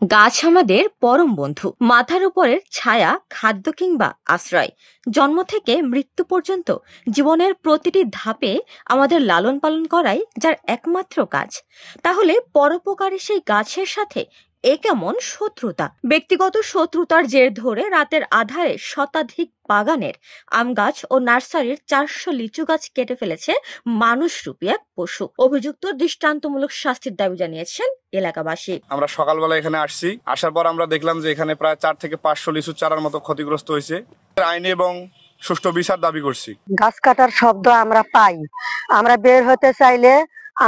গাছ আমাদের পরম বন্ধু, মাথার উপরের ছায়া, খাদ্য কিংবা আশ্রয়। জন্ম থেকে মৃত্যু পর্যন্ত জীবনের প্রতিটি ধাপে আমাদের লালন পালন করাই যার একমাত্র কাজ। তাহলে পরোপকারী সেই গাছের সাথে এ কেমন শত্রুতা? ব্যক্তিগত শত্রুতার জের ধরে রাতের আধারে শতাধিক বাগানের আম গাছ ও নার্সারির 400 লিচু গাছ কেটে ফেলেছে মানুষরূপী এক পশু। অভিযুক্ত দৃষ্টান্তমূলক শাস্তির দাবি জানিয়েছেন এলাকাবাসী। আমরা সকালবেলা এখানে আসছি, আসার পর আমরা দেখলাম যে এখানে প্রায় 4 থেকে 500 লিচু চারার মতো ক্ষতিগ্রস্ত হয়েছে। আইনি এবং সুষ্ঠু বিচার দাবি করছি। গাছ কাটার শব্দ আমরা পাই, আমরা বের হতে চাইলে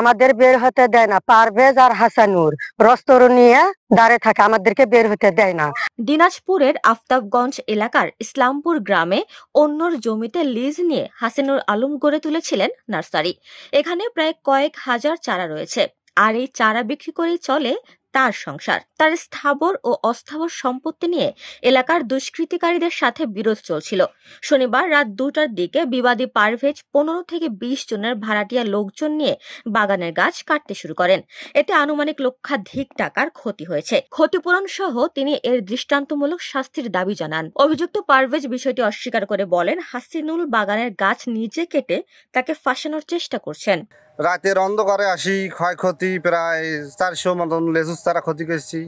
আমাদের বের হতে দেয় না। পারভেজ আর হাসানুর রস্তর নিয়ে দাঁড়িয়ে থাকে, আমাদেরকে বের হতে দেয় না। দিনাজপুরের আফতাবগঞ্জ এলাকার ইসলামপুর গ্রামে অন্যর জমিতে লিজ নিয়ে হাসিনুর আলম গড়ে তুলেছিলেন নার্সারি। এখানে প্রায় কয়েক হাজার চারা রয়েছে, আর এই চারা বিক্রি করেই চলে তার সংসার। তার স্থাবর ও অস্থাবর সম্পত্তি নিয়ে এলাকার দুষ্কৃতিকারীদের সাথে বিরোধ চলছিল। শনিবার রাত 2টার দিকে বিবাদী পারভেজ 15 থেকে 20 জনের ভাড়াটিয়া লোকজন নিয়ে বাগানের গাছ কাটতে শুরু করেন। এতে আনুমানিক লক্ষাধিক টাকার ক্ষতি হয়েছে। ক্ষতিপূরণ সহ তিনি এর দৃষ্টান্তমূলক শাস্তির দাবি জানান। অভিযুক্ত পারভেজ বিষয়টি অস্বীকার করে বলেন, হাসিনুল বাগানের গাছ নিজে কেটে তাকে ফাঁসানোর চেষ্টা করছেন। রাতের অন্ধকারে আসি, ক্ষয়ক্ষতি প্রায় 400 মতন লেচুর চারা ক্ষতি করেছি।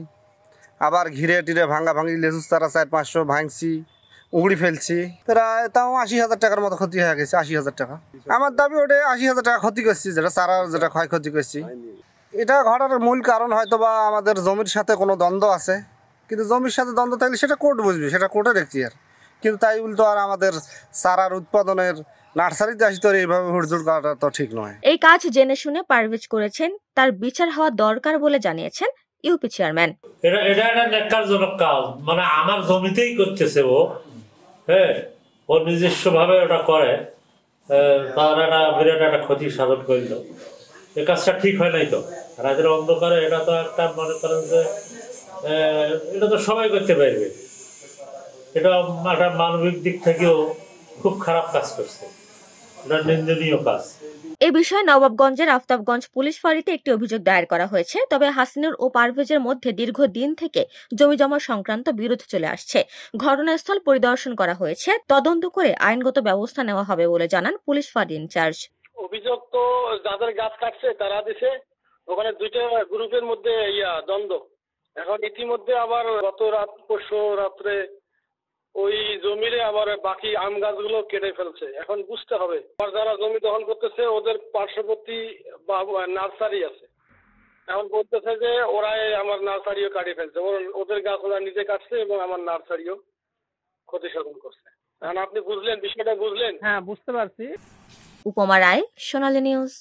আবার ঘিরে টিরে ভাঙি লেচুর চারা 400-500 ভাঙছি, উড়ি ফেলছি। প্রায় তাও 80,000 টাকার মতো ক্ষতি হয়ে গেছে। 80,000 টাকা আমার দাবি, ওটা 80,000 টাকা ক্ষতি করছি, যেটা চারা যেটা ক্ষয়ক্ষতি করছি। এটা ঘটার মূল কারণ হয়তো বা আমাদের জমির সাথে কোনো দ্বন্দ্ব আছে, কিন্তু জমির সাথে দ্বন্দ্ব থাকলে সেটা কোর্ট বুঝবে, সেটা কোর্টের এখতিয়ার। কিন্তু তাই উল্টো আর আমাদের চারার উৎপাদনের নার্সারিতে আসি তো এইভাবে হুড়জুড় করাটা তো ঠিক নয়। এই কাজ জেনে শুনে পারভেজ করেছেন, তার বিচার হওয়া দরকার বলে জানিয়েছেন ইউপি চেয়ারম্যান। এটা একটা ন্যাক্কারজনক কাজ, মানে আমার জমিতেই করতেছে ও, হ্যাঁ, ও নিজস্ব ভাবে ওটা করে, তার একটা বিরাট একটা ক্ষতি সাধন করিল। এই কাজটা ঠিক হয় নাই তো। রাতের অন্ধকারে এটা তো একটা, মনে করেন যে এটা তো সবাই করতে পারবে, এটা একটা মানবিক দিক থেকেও খুব খারাপ কাজ করছে, এটা নিন্দনীয় কাজ। এ বিষয়ে নবাবগঞ্জের আফতাবগঞ্জ পুলিশ ফাঁড়িতে একটি অভিযোগ দায়ের করা হয়েছে। তবে হাসিনুর ও পারভেজের মধ্যে দীর্ঘদিন থেকে জমি জমা সংক্রান্ত বিরোধ চলে আসছে। ঘটনাস্থল পরিদর্শন করা হয়েছে, তদন্ত করে আইনগত ব্যবস্থা নেওয়া হবে বলে জানান পুলিশ ফাঁড়ি ইনচার্জ। অভিযোগ তো যাদের গাছ কাটছে তারা দিছে, ওখানে দুইটা গ্রুপের মধ্যে দ্বন্দ্ব। এখন ইতিমধ্যে আবার গত পরশু রাত্রে ওই জমিরে আবার বাকি আম গাছগুলো কেটে ফেলছে। এখন বুঝতে হবে আর যারা জমি দখল করতেছে ওদের পার্শ্ববর্তী নার্সারি আছে, এখন বলতেছে যে ওরাই আমার নার্সারিও কাটিয়ে ফেলছে, ওদের গাছ ওরা নিজে কাটছে এবং আমার নার্সারিও ক্ষতি সাধন করছে। এখন আপনি বুঝলেন বিষয়টা? বুঝলেন? হ্যাঁ, বুঝতে পারছি। উপমা রায়, সোনালী নিউজ।